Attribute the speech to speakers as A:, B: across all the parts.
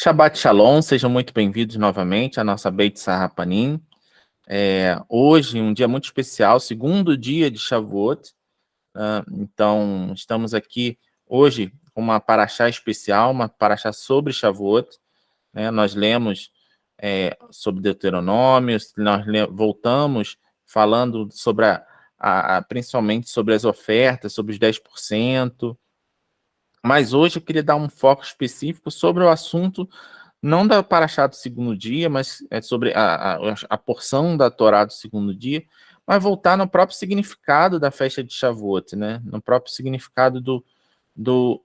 A: Shabbat Shalom, sejam muito bem-vindos novamente à nossa Beit Sarrapanim. Hoje, um dia muito especial, segundo dia de Shavuot. Então, estamos aqui hoje com uma paraxá especial, uma paraxá sobre Shavuot. Nós lemos sobre Deuteronômio, nós voltamos falando sobre principalmente sobre as ofertas, sobre os 10%. Mas hoje eu queria dar um foco específico sobre o assunto, não da paraxá do segundo dia, mas sobre a porção da Torá do segundo dia, mas voltar no próprio significado da festa de Shavuot, né? No próprio significado do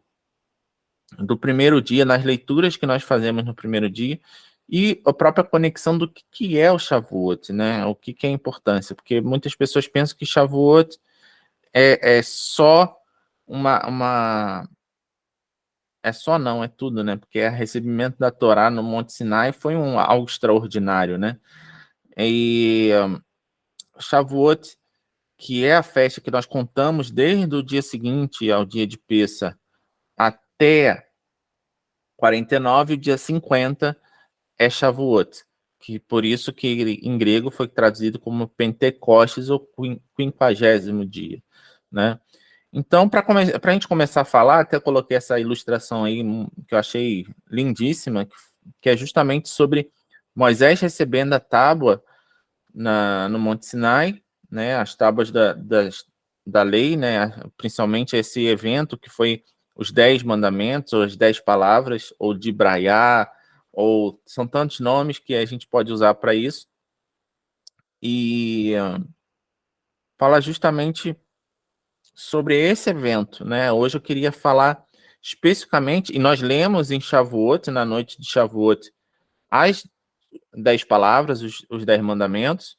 A: primeiro dia, nas leituras que nós fazemos no primeiro dia, e a própria conexão do que é o Shavuot, né? O que é a importância, porque muitas pessoas pensam que Shavuot é só não, é tudo, né? Porque o recebimento da Torá no Monte Sinai foi algo extraordinário, né? E Shavuot, que é a festa que nós contamos desde o dia seguinte ao dia de Pessa até 49, o dia 50 é Shavuot, que por isso que em grego foi traduzido como Pentecostes ou 50º dia, né? Então, para a gente começar a falar, até coloquei essa ilustração aí, que eu achei lindíssima, que é justamente sobre Moisés recebendo a tábua no Monte Sinai, né, as tábuas da lei, né, principalmente esse evento que foi os 10 mandamentos, ou as 10 palavras, ou de Braiá, ou são tantos nomes que a gente pode usar para isso, e fala justamente sobre esse evento, né? Hoje eu queria falar especificamente, e nós lemos em Shavuot, na noite de Shavuot, as 10 palavras, os 10 mandamentos.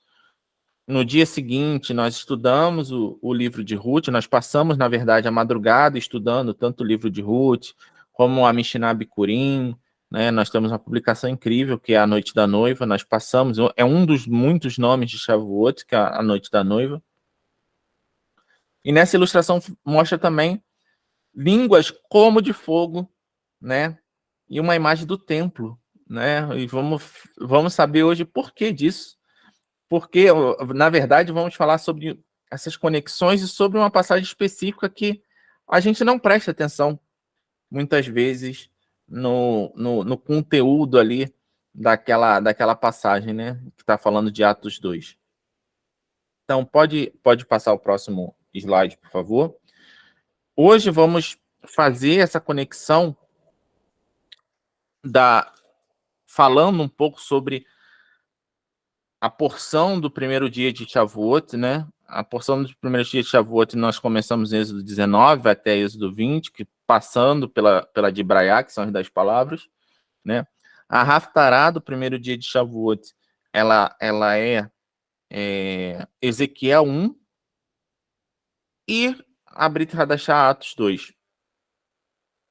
A: No dia seguinte, nós estudamos o livro de Ruth, nós passamos, na verdade, a madrugada estudando tanto o livro de Ruth, como a Mishnah Bikurim, né? Nós temos uma publicação incrível, que é a Noite da Noiva, nós passamos, é um dos muitos nomes de Shavuot, que é a Noite da Noiva. E nessa ilustração mostra também línguas como de fogo, né? E uma imagem do templo, né? E vamos saber hoje por que disso. Porque, na verdade, vamos falar sobre essas conexões e sobre uma passagem específica que a gente não presta atenção, muitas vezes, no conteúdo ali daquela passagem, né? Que está falando de Atos 2. Então, pode passar o próximo slide, por favor. Hoje vamos fazer essa conexão falando um pouco sobre a porção do primeiro dia de Shavuot, né? A porção do primeiro dia de Shavuot nós começamos em Êxodo 19 até Êxodo 20, que passando pela de Braiá, que são as 10 palavras, né? A Haftará do primeiro dia de Shavuot, ela é Ezequiel 1 e a Brit Hadashah Atos 2.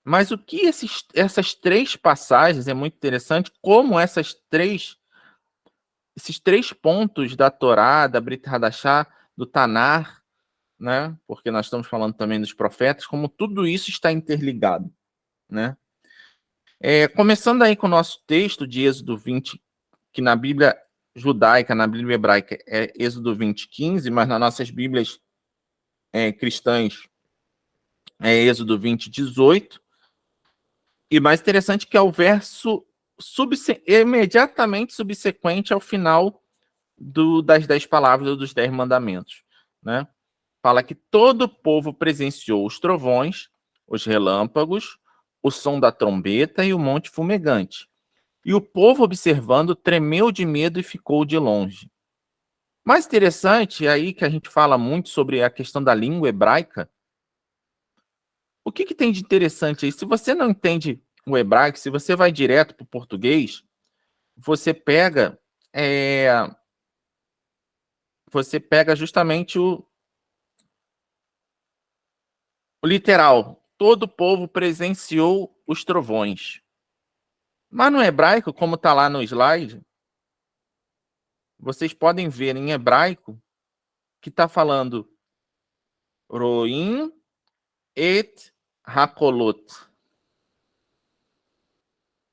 A: Mas o que essas três passagens, é muito interessante, como esses três pontos da Torá, da Brit Hadashah, do Tanar, né? Porque nós estamos falando também dos profetas, como tudo isso está interligado, né? Começando aí com o nosso texto de Êxodo 20, que na Bíblia judaica, na Bíblia hebraica, é Êxodo 20, 15, mas nas nossas Bíblias cristãs é Êxodo 20, 18. E mais interessante que é o verso imediatamente subsequente ao final das 10 palavras ou dos 10 mandamentos, né? Fala que todo o povo presenciou os trovões, os relâmpagos, o som da trombeta e o monte fumegante. E o povo, observando, tremeu de medo e ficou de longe. Mais interessante, aí que a gente fala muito sobre a questão da língua hebraica, o que tem de interessante aí? Se você não entende o hebraico, se você vai direto para o português, você pega, justamente o literal. Todo o povo presenciou os trovões. Mas no hebraico, como está lá no slide, vocês podem ver em hebraico que está falando Roim et Hakolot.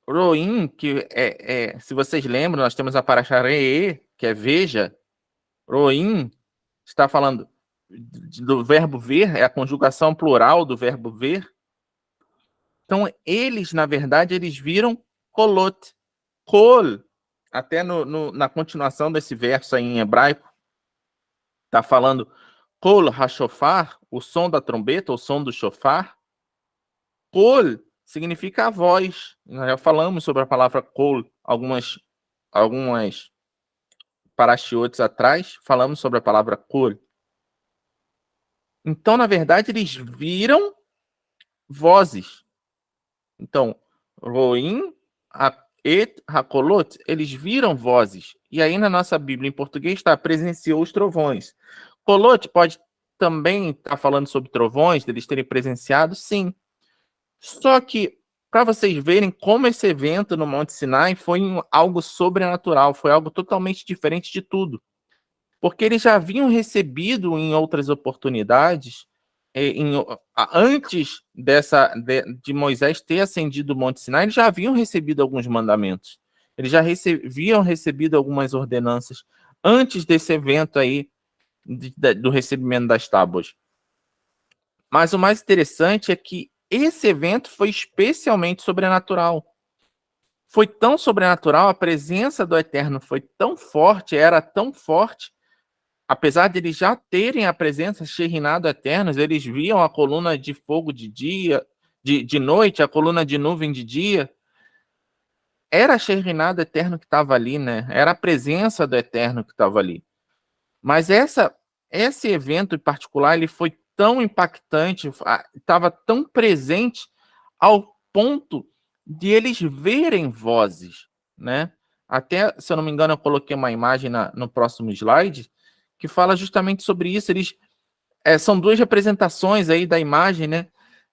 A: Roim, que se vocês lembram, nós temos a Parashá Re'eh, que é veja. Roim está falando do verbo ver, é a conjugação plural do verbo ver. Então, eles, na verdade, eles viram kolot. Kol, até na continuação desse verso aí em hebraico, está falando kol hashofar, o som da trombeta, o som do shofar. Kol significa a voz. Nós já falamos sobre a palavra kol algumas parashiotes atrás, falamos sobre a palavra kol. Então, na verdade, eles viram vozes. Então, Roim et Hakolot, eles viram vozes. E aí na nossa Bíblia em português está presenciou os trovões. Kolot pode também estar falando sobre trovões, deles terem presenciado, sim. Só que, para vocês verem como esse evento no Monte Sinai foi algo sobrenatural, foi algo totalmente diferente de tudo. Porque eles já haviam recebido em outras oportunidades, antes de Moisés ter ascendido o Monte Sinai, eles já haviam recebido alguns mandamentos. Eles já haviam recebido algumas ordenanças antes desse evento aí do recebimento das tábuas. Mas o mais interessante é que esse evento foi especialmente sobrenatural. Foi tão sobrenatural, a presença do Eterno foi tão forte, era tão forte, apesar de eles já terem a presença Shekhinah do Eterno, eles viam a coluna de fogo de dia, de noite, a coluna de nuvem de dia. Era a Shekhinah do Eterno que estava ali, né? Era a presença do Eterno que estava ali. Mas esse evento em particular, ele foi tão impactante, estava tão presente ao ponto de eles verem vozes, né? Até, se eu não me engano, eu coloquei uma imagem no próximo slide que fala justamente sobre isso. Eles são duas representações aí da imagem, né?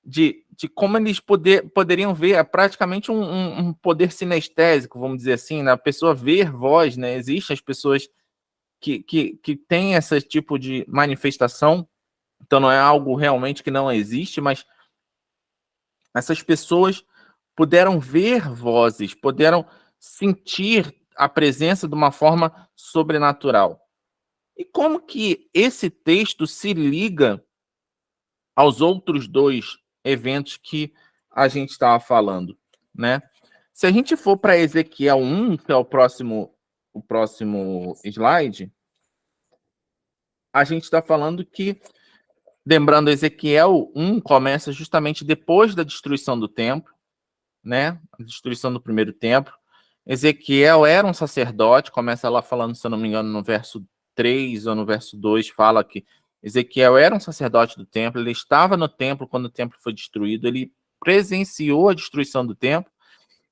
A: De como eles poderiam ver, praticamente um poder sinestésico, vamos dizer assim, né? A pessoa ver voz, né? Existem as pessoas que têm esse tipo de manifestação, então não é algo realmente que não existe, mas essas pessoas puderam ver vozes, puderam sentir a presença de uma forma sobrenatural. E como que esse texto se liga aos outros dois eventos que a gente estava falando, né? Se a gente for para Ezequiel 1, que é o próximo slide, a gente está falando que, lembrando, Ezequiel 1 começa justamente depois da destruição do templo, né? A destruição do primeiro templo. Ezequiel era um sacerdote, começa lá falando, se eu não me engano, no verso 3 ou no verso 2, fala que Ezequiel era um sacerdote do templo, ele estava no templo quando o templo foi destruído, ele presenciou a destruição do templo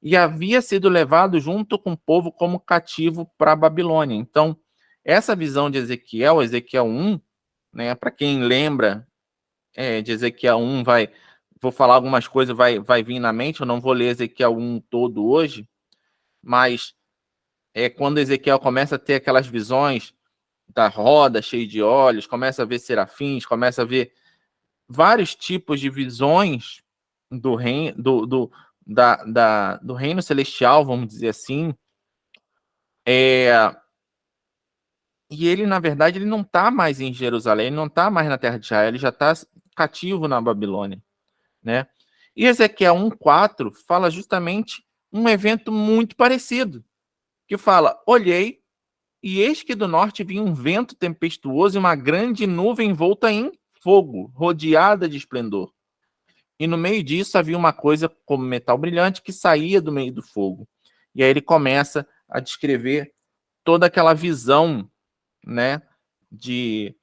A: e havia sido levado junto com o povo como cativo para a Babilônia. Então, essa visão de Ezequiel 1, né, para quem lembra de Ezequiel 1, vou falar algumas coisas, vai vir na mente, eu não vou ler Ezequiel 1 todo hoje, mas quando Ezequiel começa a ter aquelas visões da roda cheia de olhos, começa a ver serafins, começa a ver vários tipos de visões do reino, do reino celestial, vamos dizer assim. E ele, na verdade, ele não está mais em Jerusalém, ele não está mais na terra de Israel, ele já está cativo na Babilônia, né? E Ezequiel 1:4 fala justamente um evento muito parecido, que fala: olhei, e eis que do norte vinha um vento tempestuoso e uma grande nuvem envolta em fogo, rodeada de esplendor. E no meio disso havia uma coisa como metal brilhante que saía do meio do fogo. E aí ele começa a descrever toda aquela visão, né, de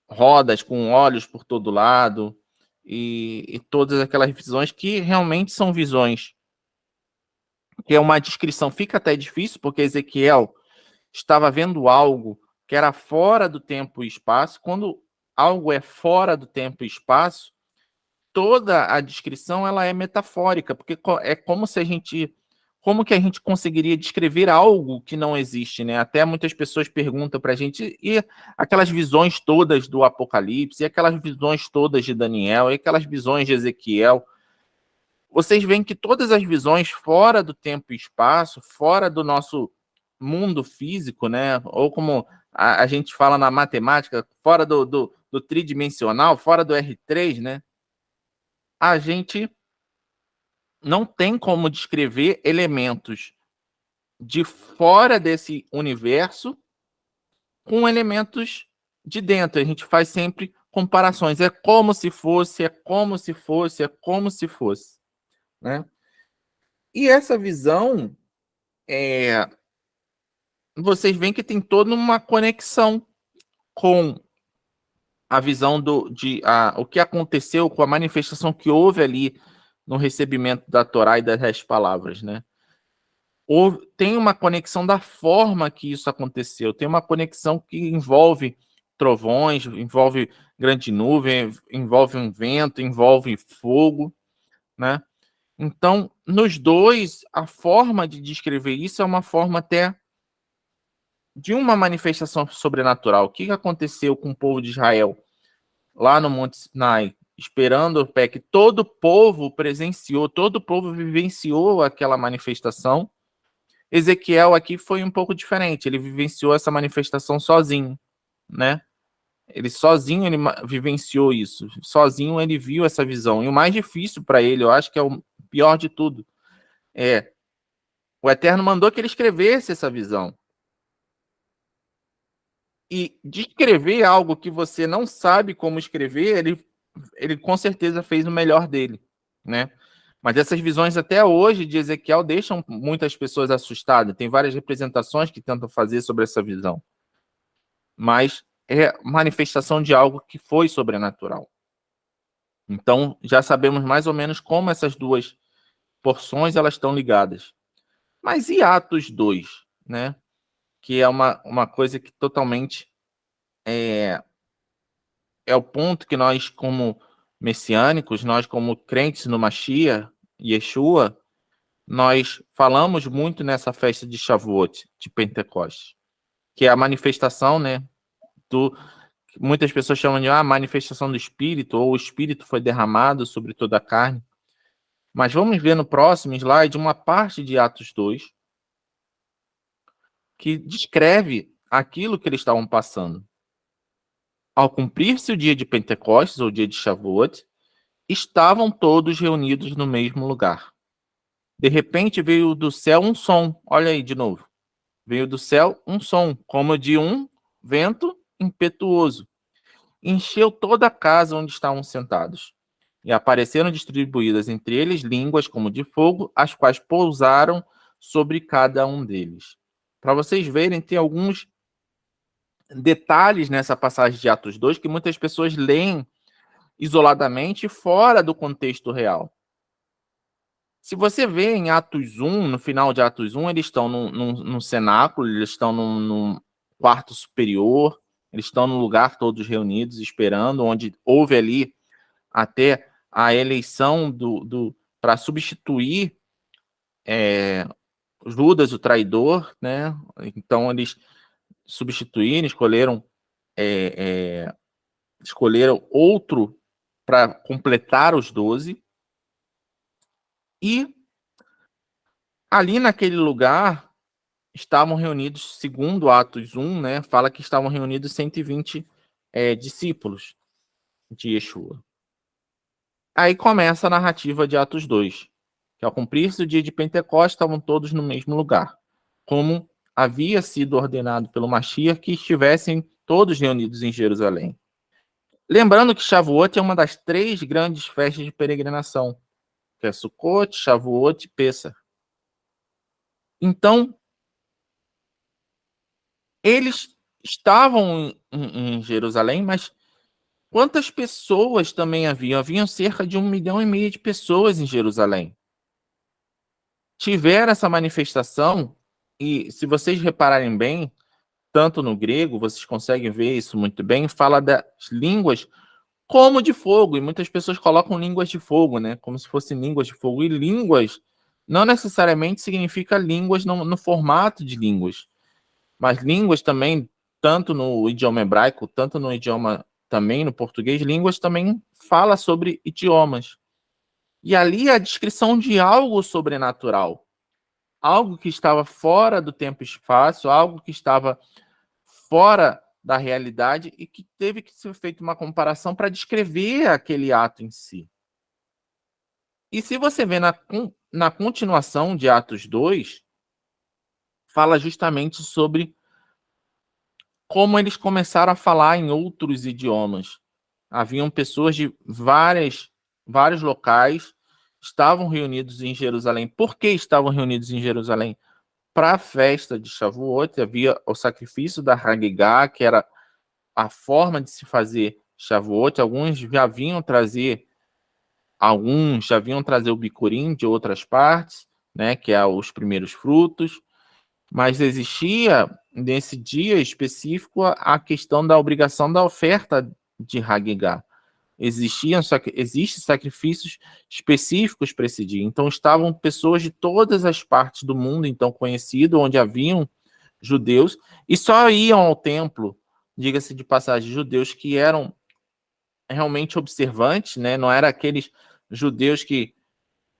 A: rodas com olhos por todo lado e todas aquelas visões que realmente são visões, que é uma descrição, fica até difícil, porque Ezequiel estava vendo algo que era fora do tempo e espaço. Quando algo é fora do tempo e espaço, toda a descrição ela é metafórica, porque é como que a gente conseguiria descrever algo que não existe, né? Até muitas pessoas perguntam para a gente, e aquelas visões todas do Apocalipse, e aquelas visões todas de Daniel, e aquelas visões de Ezequiel, vocês veem que todas as visões fora do tempo e espaço, fora do nosso mundo físico, né? Ou como a gente fala na matemática, fora do tridimensional, fora do R3, né? A gente não tem como descrever elementos de fora desse universo com elementos de dentro. A gente faz sempre comparações. É como se fosse, é como se fosse, é como se fosse, né? E essa visão, vocês veem que tem toda uma conexão com a visão o que aconteceu, com a manifestação que houve ali no recebimento da Torá e das 10 palavras, né? Tem uma conexão da forma que isso aconteceu, tem uma conexão que envolve trovões, envolve grande nuvem, envolve um vento, envolve fogo, né? Então, nos dois, a forma de descrever isso é uma forma até de uma manifestação sobrenatural. O que aconteceu com o povo de Israel lá no Monte Sinai, esperando o pé, que todo o povo presenciou, todo o povo vivenciou aquela manifestação. Ezequiel aqui foi um pouco diferente, ele vivenciou essa manifestação sozinho, né? Ele sozinho ele vivenciou isso, sozinho ele viu essa visão. E o mais difícil para ele, eu acho que é o pior de tudo, o Eterno mandou que ele escrevesse essa visão. E descrever algo que você não sabe como escrever, ele com certeza fez o melhor dele, né? Mas essas visões até hoje de Ezequiel deixam muitas pessoas assustadas. Tem várias representações que tentam fazer sobre essa visão. Mas é manifestação de algo que foi sobrenatural. Então, já sabemos mais ou menos como essas duas porções elas estão ligadas. Mas e Atos 2, né? Que é uma coisa que totalmente é o ponto que nós, como messiânicos, nós, como crentes no Mashiach, Yeshua, nós falamos muito nessa festa de Shavuot, de Pentecostes, que é a manifestação, né, muitas pessoas chamam de manifestação do Espírito, ou o Espírito foi derramado sobre toda a carne. Mas vamos ver no próximo slide uma parte de Atos 2 que descreve aquilo que eles estavam passando. Ao cumprir-se o dia de Pentecostes, ou dia de Shavuot, estavam todos reunidos no mesmo lugar. De repente veio do céu um som, olha aí de novo. Veio do céu um som, como de um vento impetuoso. Encheu toda a casa onde estavam sentados. E apareceram distribuídas entre eles línguas como de fogo, as quais pousaram sobre cada um deles. Para vocês verem, tem alguns detalhes nessa passagem de Atos 2 que muitas pessoas leem isoladamente fora do contexto real. Se você vê em Atos 1, no final de Atos 1, eles estão num cenáculo, eles estão num quarto superior, eles estão num lugar todos reunidos, esperando, onde houve ali até a eleição para substituir Judas, o traidor, né? Então, eles substituíram, escolheram outro para completar os 12. E ali naquele lugar estavam reunidos, segundo Atos 1, né, fala que estavam reunidos 120 discípulos de Yeshua. Aí começa a narrativa de Atos 2, que ao cumprir-se o dia de Pentecostes estavam todos no mesmo lugar, como havia sido ordenado pelo Mashiach que estivessem todos reunidos em Jerusalém. Lembrando que Shavuot é uma das 3 grandes festas de peregrinação, que é Sukkot, Shavuot e Pessah. Então, eles estavam em Jerusalém, mas quantas pessoas também haviam? Haviam cerca de 1,5 milhão de pessoas em Jerusalém. Tiveram essa manifestação, e se vocês repararem bem, tanto no grego, vocês conseguem ver isso muito bem, fala das línguas como de fogo, e muitas pessoas colocam línguas de fogo, né? Como se fossem línguas de fogo, e línguas não necessariamente significa línguas no formato de línguas, mas línguas também, tanto no idioma hebraico, tanto no idioma também no português, línguas também fala sobre idiomas. E ali a descrição de algo sobrenatural, algo que estava fora do tempo e espaço, algo que estava fora da realidade e que teve que ser feita uma comparação para descrever aquele ato em si. E se você vê na continuação de Atos 2, fala justamente sobre como eles começaram a falar em outros idiomas. Haviam pessoas de vários locais, estavam reunidos em Jerusalém. Por que estavam reunidos em Jerusalém? Para a festa de Shavuot, havia o sacrifício da Hagigah, que era a forma de se fazer Shavuot. Alguns já vinham trazer o bicurim de outras partes, né, que é os primeiros frutos, mas existia nesse dia específico a questão da obrigação da oferta de Hagigah. Existem sacrifícios específicos para esse dia. Então estavam pessoas de todas as partes do mundo, então conhecido, onde haviam judeus, e só iam ao templo, diga-se de passagem, judeus que eram realmente observantes, né? Não eram aqueles judeus que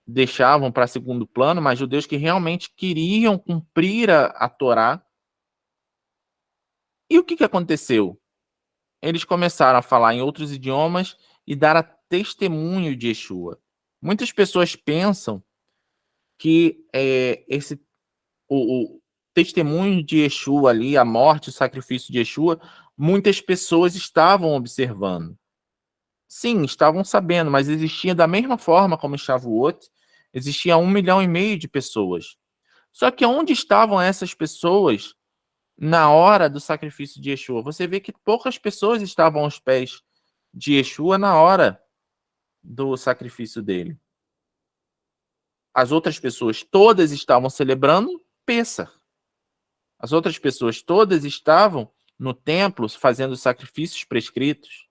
A: deixavam para segundo plano, mas judeus que realmente queriam cumprir a Torá. E o que aconteceu? Eles começaram a falar em outros idiomas e dar a testemunho de Yeshua. Muitas pessoas pensam que o testemunho de Yeshua ali, a morte, o sacrifício de Yeshua, muitas pessoas estavam observando. Sim, estavam sabendo, mas existia da mesma forma como em Shavuot, existia 1,5 milhão de pessoas. Só que onde estavam essas pessoas na hora do sacrifício de Yeshua? Você vê que poucas pessoas estavam aos pés de Yeshua na hora do sacrifício dele. As outras pessoas todas estavam celebrando Pêssar. As outras pessoas todas estavam no templo fazendo os sacrifícios prescritos,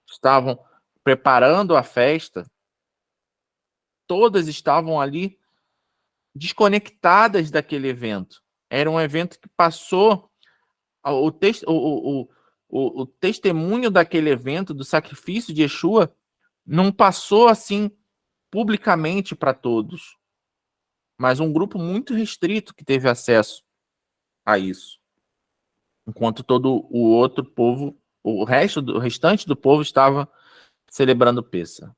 A: estavam preparando a festa, todas estavam ali desconectadas daquele evento. Era um evento que passou o testemunho daquele evento, do sacrifício de Yeshua, não passou assim publicamente para todos, mas um grupo muito restrito que teve acesso a isso, enquanto todo o outro povo, o restante do povo estava celebrando Pêssar.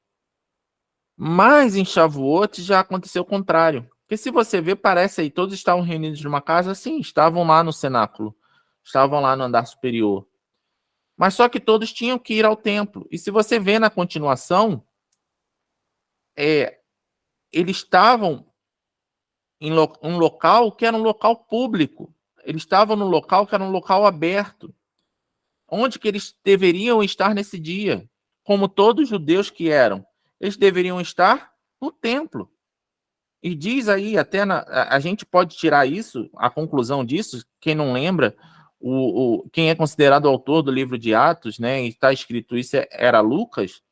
A: Mas em Shavuot já aconteceu o contrário. Porque se você ver, parece aí, todos estavam reunidos numa casa, sim, estavam lá no cenáculo, estavam lá no andar superior. Mas só que todos tinham que ir ao templo. E se você vê na continuação, eles estavam em um local que era um local público. Eles estavam num local que era um local aberto. Onde que eles deveriam estar nesse dia? Como todos os judeus que eram. Eles deveriam estar no templo. E diz aí, até a gente pode tirar isso, a conclusão disso, quem não lembra, quem é considerado o autor do livro de Atos, né, e está escrito isso, era Lucas.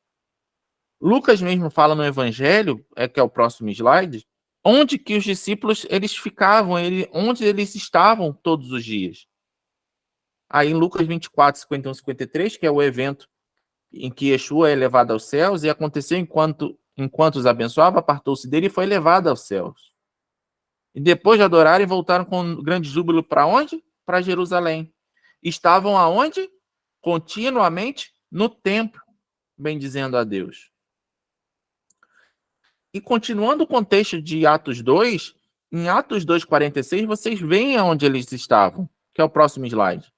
A: Lucas mesmo fala no Evangelho, que é o próximo slide, onde que os discípulos eles ficavam, onde eles estavam todos os dias. Aí em Lucas 24, 51, 53, que é o evento em que Yeshua é levado aos céus, e aconteceu enquanto os abençoava, apartou-se dele e foi levado aos céus. E depois de adorarem, voltaram com grande júbilo para onde? Para Jerusalém. Estavam aonde? Continuamente no templo, bendizendo a Deus. E continuando o contexto de Atos 2, em Atos 2:46, vocês veem aonde eles estavam, que é o próximo slide.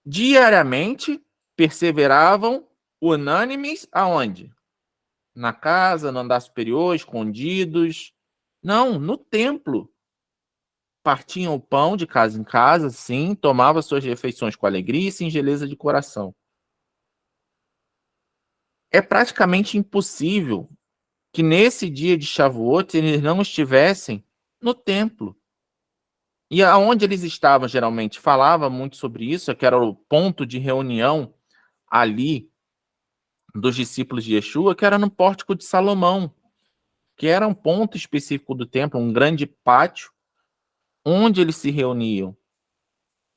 A: Diariamente perseveravam unânimes aonde? Na casa, no andar superior, escondidos. Não, no templo. Partiam o pão de casa em casa, sim, tomavam suas refeições com alegria e singeleza de coração. É praticamente impossível que nesse dia de Shavuot eles não estivessem no templo. E aonde eles estavam, geralmente, falava muito sobre isso, que era o ponto de reunião ali dos discípulos de Yeshua, que era no Pórtico de Salomão, que era um ponto específico do templo, um grande pátio, onde eles se reuniam.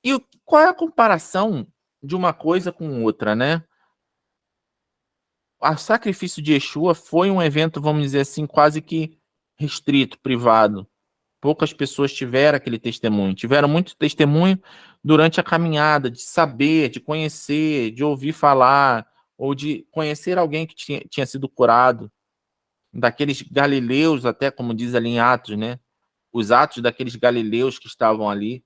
A: E qual é a comparação de uma coisa com outra, né? o sacrifício de Yeshua foi um evento, vamos dizer assim, quase que restrito, privado. Poucas pessoas tiveram aquele testemunho. Tiveram muito testemunho durante a caminhada, de saber, de conhecer, de ouvir falar, ou de conhecer alguém que tinha sido curado. Daqueles galileus, até como diz ali em Atos, né? Os atos daqueles galileus que estavam ali.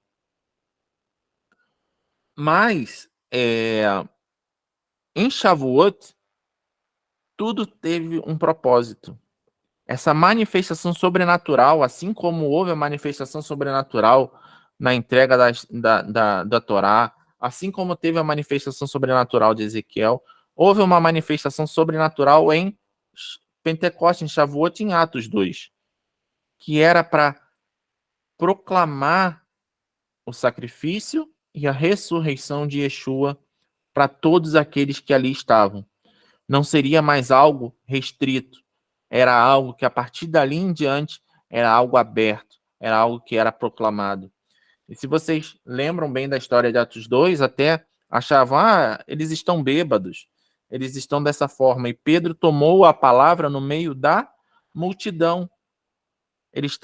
A: Mas, em Shavuot, tudo teve um propósito. Essa manifestação sobrenatural, assim como houve a manifestação sobrenatural na entrega da Torá, assim como teve a manifestação sobrenatural de Ezequiel, houve uma manifestação sobrenatural em Pentecostes, em Shavuot, em Atos 2, que era para proclamar o sacrifício e a ressurreição de Yeshua para todos aqueles que ali estavam. Não seria mais algo restrito, era algo que a partir dali em diante era algo aberto, era algo que era proclamado. E se vocês lembram bem da história de Atos 2, até achavam, eles estão bêbados, eles estão dessa forma. E Pedro tomou a palavra no meio da multidão. Eles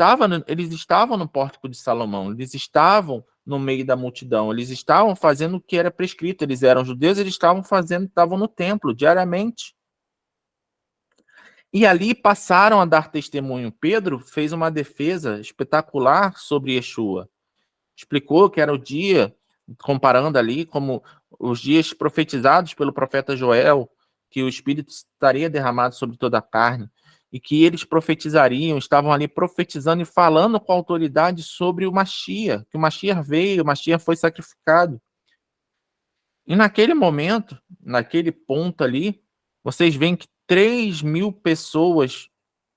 A: estavam no pórtico de Salomão, eles estavam no meio da multidão, eles estavam fazendo o que era prescrito, eles eram judeus, eles estavam no templo diariamente. E ali passaram a dar testemunho. Pedro fez uma defesa espetacular sobre Yeshua. Explicou que era o dia, comparando ali como os dias profetizados pelo profeta Joel, que o Espírito estaria derramado sobre toda a carne, e que eles profetizariam, estavam ali profetizando e falando com autoridade sobre o Mashiach, que o Mashiach veio, o Mashiach foi sacrificado. E naquele momento, naquele ponto ali, vocês veem que 3.000 pessoas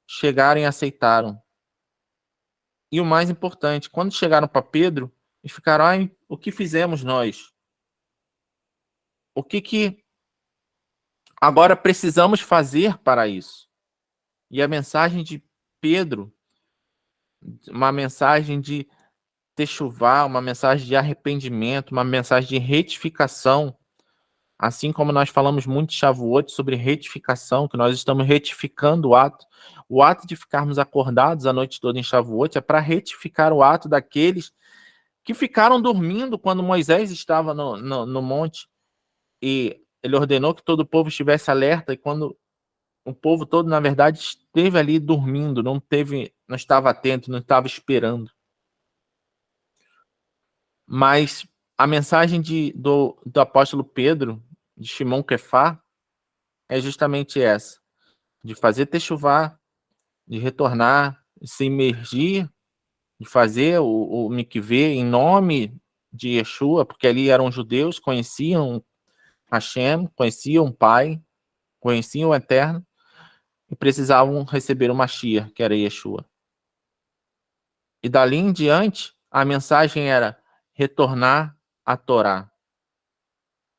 A: chegaram e aceitaram. E o mais importante, quando chegaram para Pedro, eles ficaram, o que fizemos nós? O que agora precisamos fazer para isso? E a mensagem de Pedro, uma mensagem de techuvá, uma mensagem de arrependimento, uma mensagem de retificação, assim como nós falamos muito em Shavuot sobre retificação, que nós estamos retificando o ato de ficarmos acordados a noite toda em Shavuot é para retificar o ato daqueles que ficaram dormindo quando Moisés estava no monte e ele ordenou que todo o povo estivesse alerta, e quando o povo todo, na verdade, esteve ali dormindo, não estava atento, não estava esperando. Mas a mensagem do apóstolo Pedro, de Shimon Kefá, é justamente essa, de fazer techuvá, de retornar, de se imergir, de fazer o mikvê em nome de Yeshua, porque ali eram judeus, conheciam Hashem, conheciam o Pai, conheciam o Eterno, e precisavam receber o Mashiach, que era Yeshua. E dali em diante, a mensagem era retornar à Torá.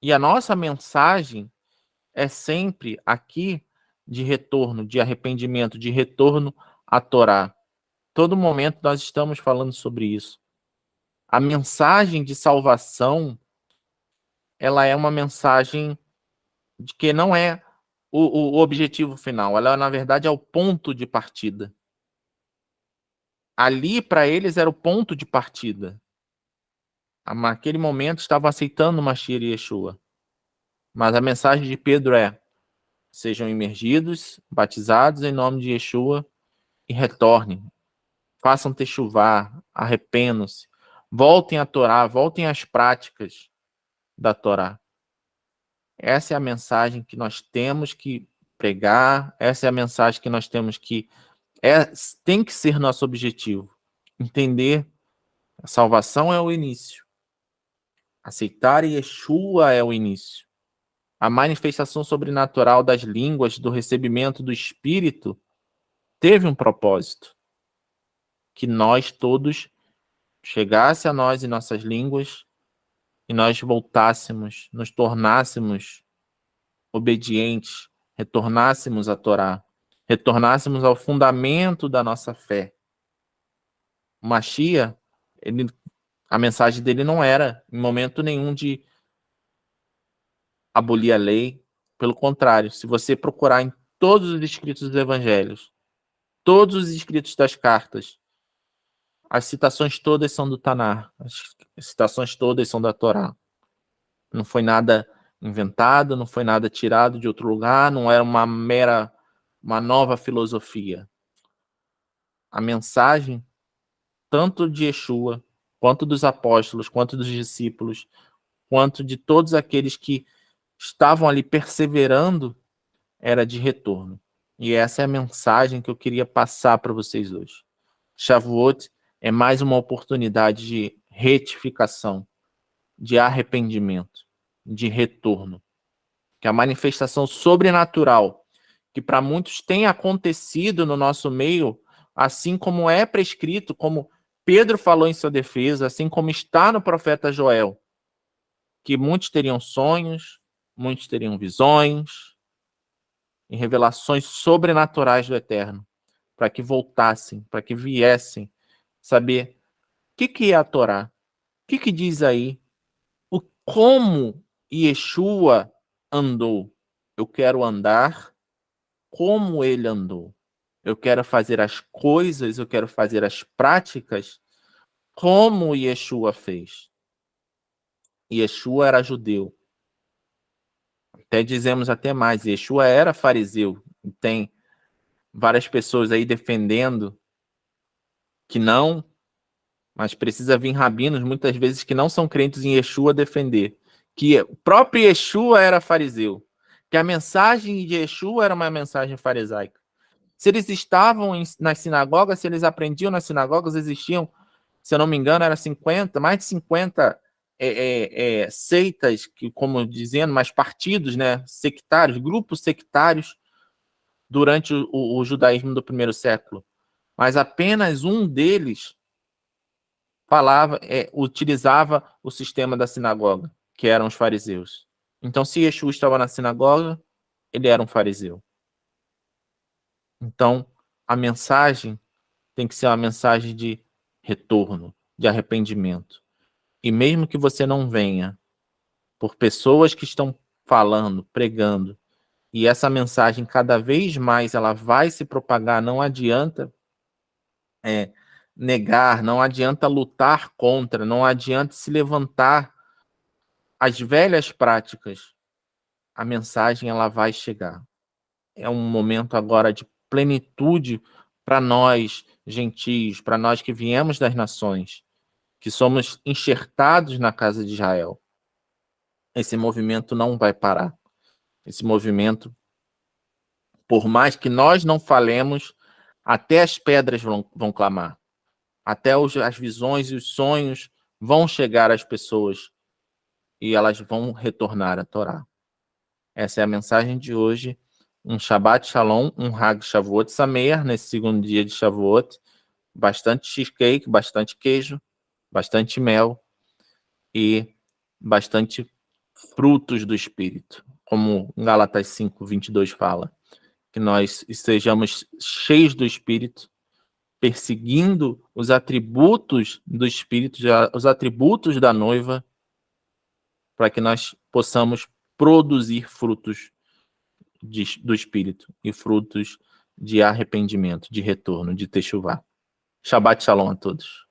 A: E a nossa mensagem é sempre aqui de retorno, de arrependimento, de retorno à Torá. Todo momento nós estamos falando sobre isso. A mensagem de salvação, ela é uma mensagem de que não é o objetivo final, ela na verdade é o ponto de partida. Ali para eles era o ponto de partida. Naquele momento estavam aceitando o Mashiach e Yeshua. Mas a mensagem de Pedro é: sejam imergidos, batizados em nome de Yeshua e retornem. Façam techuvá, arrependam-se, voltem à Torá, voltem às práticas da Torá. Essa é a mensagem que nós temos que pregar, essa é a mensagem que nós temos que... tem que ser nosso objetivo. Entender a salvação é o início. Aceitar Yeshua é o início. A manifestação sobrenatural das línguas, do recebimento do Espírito, teve um propósito. Que nós todos chegasse a nós em nossas línguas e nós voltássemos, nos tornássemos obedientes, retornássemos à Torá, retornássemos ao fundamento da nossa fé. O Mashiach, a mensagem dele não era, em momento nenhum, de abolir a lei, Pelo contrário, se você procurar em todos os escritos dos evangelhos, todos os escritos das cartas, as citações todas são do Tanar, as citações todas são da Torá. Não foi nada inventado, não foi nada tirado de outro lugar, não era uma nova filosofia. A mensagem, tanto de Yeshua, quanto dos apóstolos, quanto dos discípulos, quanto de todos aqueles que estavam ali perseverando, era de retorno. E essa é a mensagem que eu queria passar para vocês hoje. Shavuot é mais uma oportunidade de retificação, de arrependimento, de retorno. Que a manifestação sobrenatural, que para muitos tem acontecido no nosso meio, assim como é prescrito, como Pedro falou em sua defesa, assim como está no profeta Joel, que muitos teriam sonhos, muitos teriam visões e revelações sobrenaturais do Eterno, para que voltassem, para que viessem saber o que é a Torá, o que diz aí, como Yeshua andou. Eu quero andar como ele andou. Eu quero fazer as coisas, eu quero fazer as práticas como Yeshua fez. Yeshua era judeu. Até dizemos até mais, Yeshua era fariseu. Tem várias pessoas aí defendendo que não, mas precisa vir rabinos, muitas vezes, que não são crentes em Yeshua, defender que o próprio Yeshua era fariseu, que a mensagem de Yeshua era uma mensagem farisaica. Se eles estavam nas sinagogas, se eles aprendiam nas sinagogas, existiam, se eu não me engano, era mais de 50 seitas, que, como dizendo, mais partidos, né, sectários, grupos sectários, durante o judaísmo do primeiro século. Mas apenas um deles utilizava o sistema da sinagoga, que eram os fariseus. Então, se Yeshua estava na sinagoga, ele era um fariseu. Então, a mensagem tem que ser uma mensagem de retorno, de arrependimento. E mesmo que você não venha por pessoas que estão falando, pregando, e essa mensagem cada vez mais ela vai se propagar, não adianta negar, não adianta lutar contra, não adianta se levantar as velhas práticas. A mensagem ela vai chegar. É um momento agora de plenitude para nós, gentios, para nós que viemos das nações, que somos enxertados na casa de Israel. Esse movimento não vai parar. Esse movimento, por mais que nós não falemos, até as pedras vão clamar. Até as visões e os sonhos vão chegar às pessoas e elas vão retornar à Torá. Essa é a mensagem de hoje. Um Shabbat Shalom, um Hag Shavuot Sameach, nesse segundo dia de Shavuot. Bastante cheesecake, bastante queijo, bastante mel e bastante frutos do Espírito. Como Gálatas 5:22 fala. Que nós estejamos cheios do Espírito, perseguindo os atributos do Espírito, os atributos da noiva, para que nós possamos produzir frutos do Espírito e frutos de arrependimento, de retorno, de techuvá. Shabbat Shalom a todos.